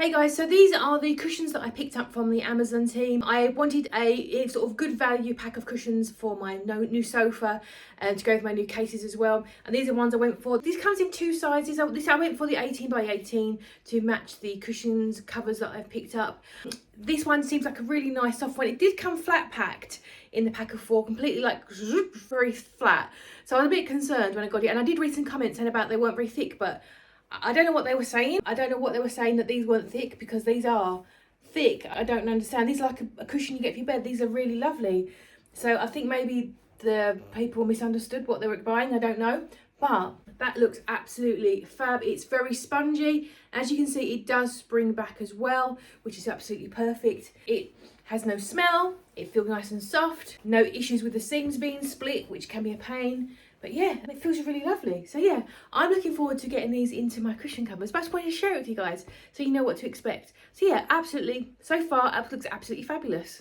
Hey guys, so these are the cushions that I picked up from the Amazon team. I wanted a sort of good value pack of cushions for my new sofa and to go with my new cases as well. And these are ones I went for. This comes in two sizes. I went for the 18 by 18 to match the cushions covers that I've picked up. This one seems like a really nice soft one. It did come flat packed in the pack of 4, completely like very flat. So I was a bit concerned when I got it. And I did read some comments saying about they weren't very thick, but I don't know what they were saying. I don't know what they were saying that these weren't thick, because these are thick. I don't understand. These are like a cushion you get for your bed. These are really lovely. So I think maybe the people misunderstood what they were buying. I don't know. But that looks absolutely fab. It's very spongy. As you can see, it does spring back as well, which is absolutely perfect. It has no smell. It feels nice and soft. No issues with the seams being split, which can be a pain. But yeah, it feels really lovely. So yeah, I'm looking forward to getting these into my cushion covers. But I just wanted to share it with you guys so you know what to expect. So yeah, absolutely, so far, it looks absolutely fabulous.